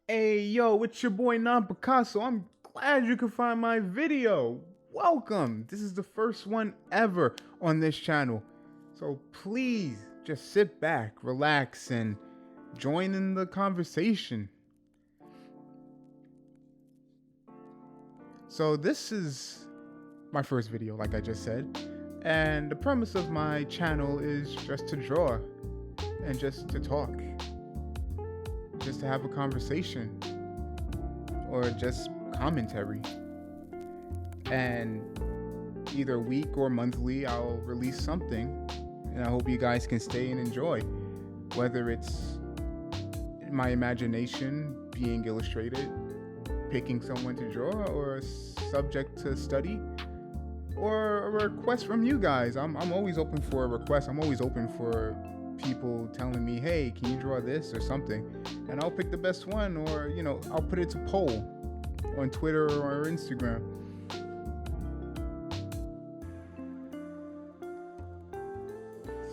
Hey yo, it's your boy Non Picasso. I'm glad you could find my video. Welcome. This is the first one ever on this channel. So please just sit back, relax, and join in the conversation. So this is my first video, like I just said. And the premise of my channel is just to draw and just to talk. Just to have a conversation or just commentary. And either week or monthly, I'll release something, and I hope you guys can stay and enjoy. Whether it's my imagination being illustrated, picking someone to draw, or a subject to study, or a request from you guys. I'm always open for a request. I'm always open for people telling me, hey, can you draw this or something? And I'll pick the best one, or I'll put it to poll on Twitter or Instagram.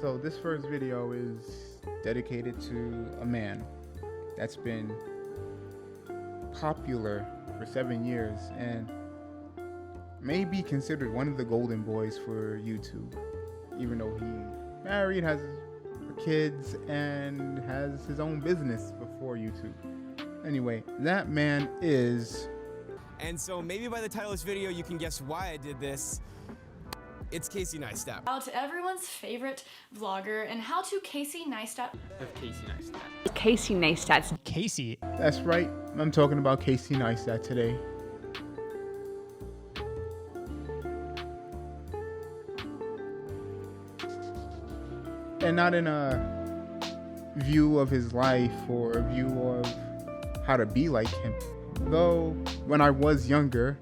So this first video is dedicated to a man that's been popular for 7 years and may be considered one of the golden boys for YouTube, even though he married, has kids, and has his own business before YouTube. Anyway, that man is... And so maybe by the title of this video, you can guess why I did this. It's Casey Neistat. How to everyone's favorite vlogger and how to Casey Neistat. Casey Neistat. Casey. That's right, I'm talking about Casey Neistat today. And not in a view of his life or a view of how to be like him. Though, when I was younger,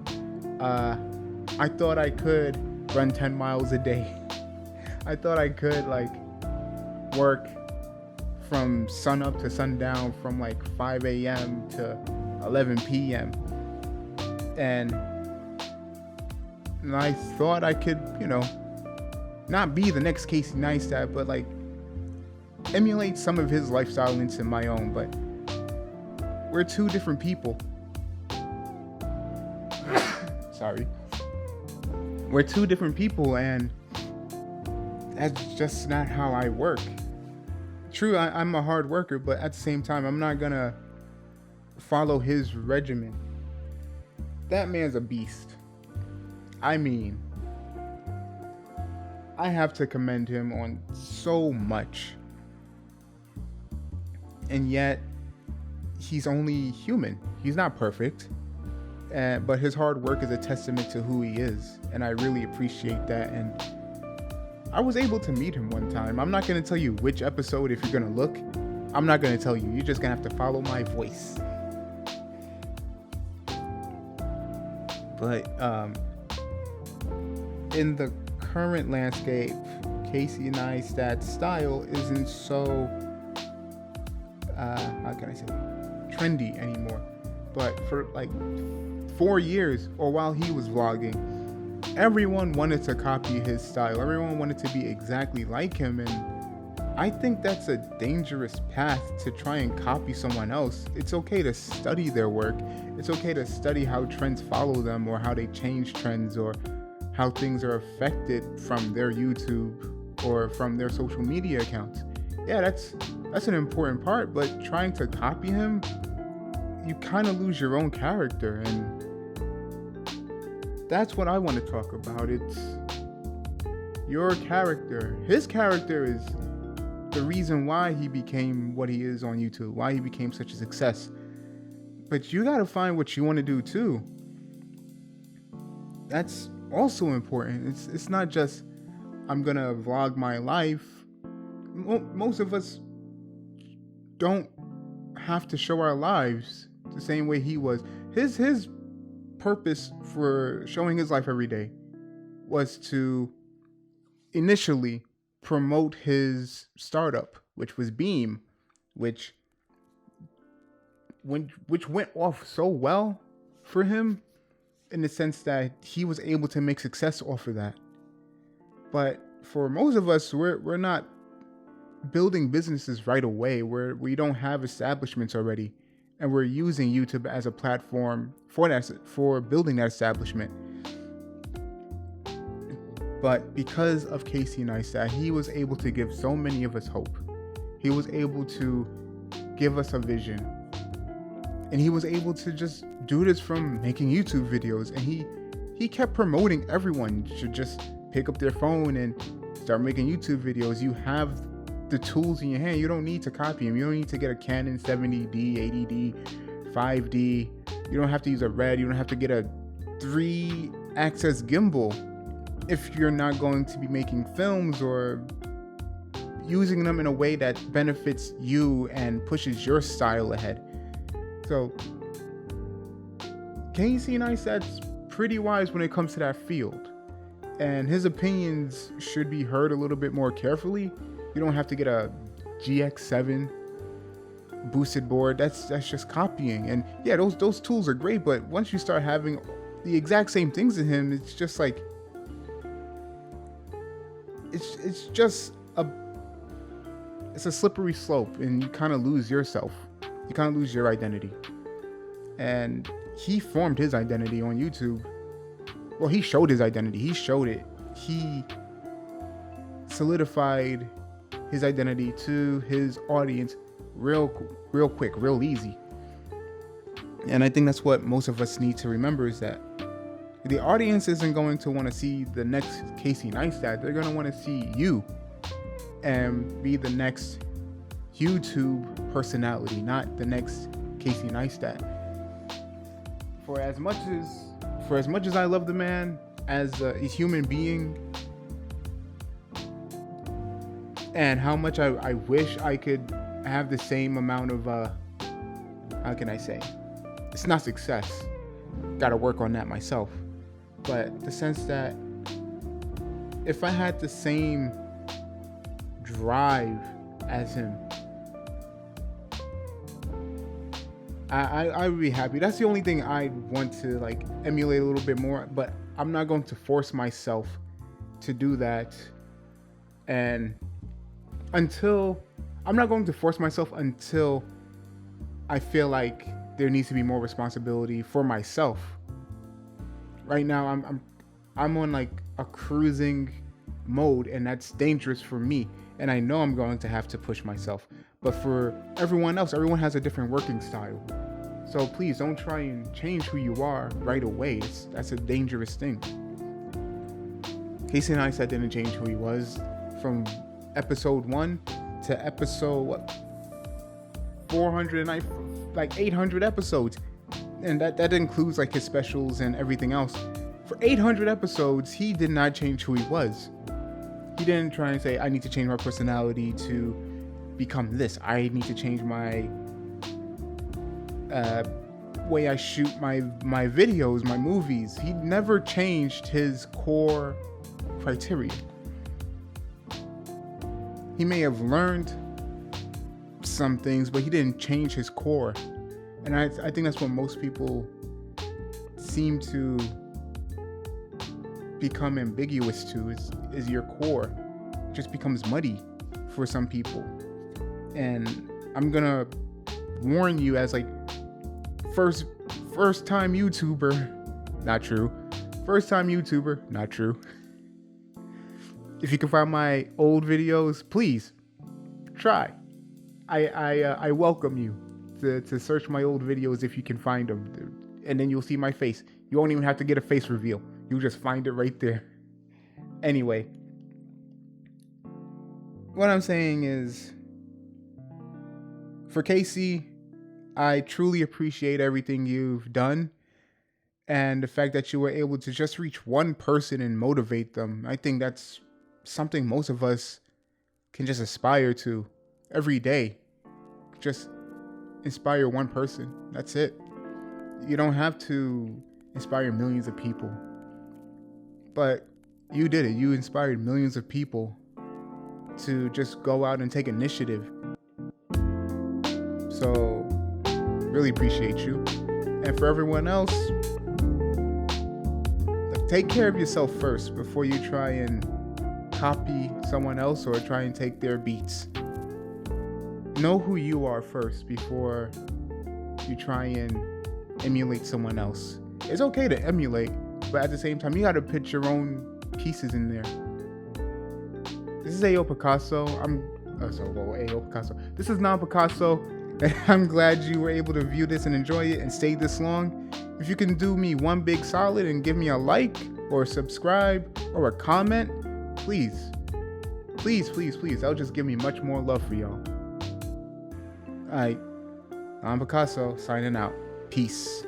I thought I could run 10 miles a day. I thought I could work from sun up to sundown from 5 a.m. to 11 p.m. And I thought I could, not be the next Casey Neistat, but emulate some of his lifestyle into my own. But we're two different people. Sorry. We're two different people, and that's just not how I work. True, I'm a hard worker, but at the same time, I'm not gonna follow his regimen. That man's a beast. I mean, I have to commend him on so much. And yet, he's only human. He's not perfect. But his hard work is a testament to who he is. And I really appreciate that. And I was able to meet him one time. I'm not going to tell you which episode if you're going to look. I'm not going to tell you. You're just going to have to follow my voice. But in the current landscape, Casey Neistat's style isn't so, how can I say, trendy anymore. But for 4 years, or while he was vlogging, everyone wanted to copy his style. Everyone wanted to be exactly like him. And I think that's a dangerous path to try and copy someone else. It's okay to study their work. It's okay to study how trends follow them, or how they change trends, or how things are affected from their YouTube or from their social media accounts. Yeah, that's an important part, but trying to copy him, you kind of lose your own character, and that's what I want to talk about. It's your character. His character is the reason why he became what he is on YouTube, why he became such a success. But you got to find what you want to do too. That's also important. It's not just, I'm going to vlog my life. Most of us don't have to show our lives the same way he was. His purpose for showing his life every day was to initially promote his startup, which was Beam, which went off so well for him, in the sense that he was able to make success off of that. But for most of us, we're not building businesses right away, where we don't have establishments already. and we're using YouTube as a platform for building that establishment. But because of Casey Neistat, he was able to give so many of us hope. He was able to give us a vision. And he was able to just do this from making YouTube videos. And he kept promoting everyone should just pick up their phone and start making YouTube videos. You have the tools in your hand. You don't need to copy them. You don't need to get a Canon 70D, 80D, 5D. You don't have to use a RED. You don't have to get a 3-axis gimbal if you're not going to be making films or using them in a way that benefits you and pushes your style ahead. So Casey Neistat's pretty wise when it comes to that field, and his opinions should be heard a little bit more carefully. You don't have to get a GX7 boosted board. That's just copying. And yeah, those tools are great, but once you start having the exact same things in him, it's just like it's just it's a slippery slope, and you kind of lose yourself. You kind of lose your identity. And he formed his identity on YouTube. Well, he showed his identity. He showed it. He solidified his identity to his audience real quick, real easy. And I think that's what most of us need to remember, is that the audience isn't going to want to see the next Casey Neistat. They're going to want to see you and be the next YouTube personality, not the next Casey Neistat. For as much as I love the man as a human being, and how much I wish I could have the same amount of how can I say, it's not success, gotta work on that myself, but the sense that if I had the same drive as him, I would be happy. That's the only thing I want to like emulate a little bit more, but I'm not going to force myself to do that. And I'm not going to force myself until I feel like there needs to be more responsibility for myself. Right now, I'm on like a cruising mode, and that's dangerous for me. And I know I'm going to have to push myself. But for everyone else, everyone has a different working style. So please don't try and change who you are right away. That's a dangerous thing. Casey Neistat didn't change who he was from episode 1 to episode 400, like 800 episodes. And that includes like his specials and everything else. For 800 episodes, he did not change who he was. He didn't try and say, I need to change my personality to become this. I need to change my way I shoot my videos, my movies. He never changed his core criteria. He may have learned some things, but he didn't change his core. And I think that's what most people seem to become ambiguous to, is your core. It just becomes muddy for some people. And I'm gonna warn you, as like first time YouTuber, not true. First time YouTuber, not true. If you can find my old videos, please try. I welcome you to search my old videos if you can find them, and then you'll see my face. You won't even have to get a face reveal. You'll just find it right there. Anyway, what I'm saying is, for Casey, I truly appreciate everything you've done, and the fact that you were able to just reach one person and motivate them. I think that's something most of us can just aspire to every day. Just inspire one person. That's it. You don't have to inspire millions of people, but you did it. You inspired millions of people to just go out and take initiative. So really appreciate you. And for everyone else, take care of yourself first before you try and copy someone else or try and take their beats. Know who you are first before you try and emulate someone else. It's okay to emulate, but at the same time, you gotta put your own pieces in there. This is Ayo Picasso. Ayo Picasso. This is Non Picasso. And I'm glad you were able to view this and enjoy it and stay this long. If you can do me one big solid and give me a like or subscribe or a comment, please. That'll just give me much more love for y'all. Alright, Non Picasso signing out. Peace.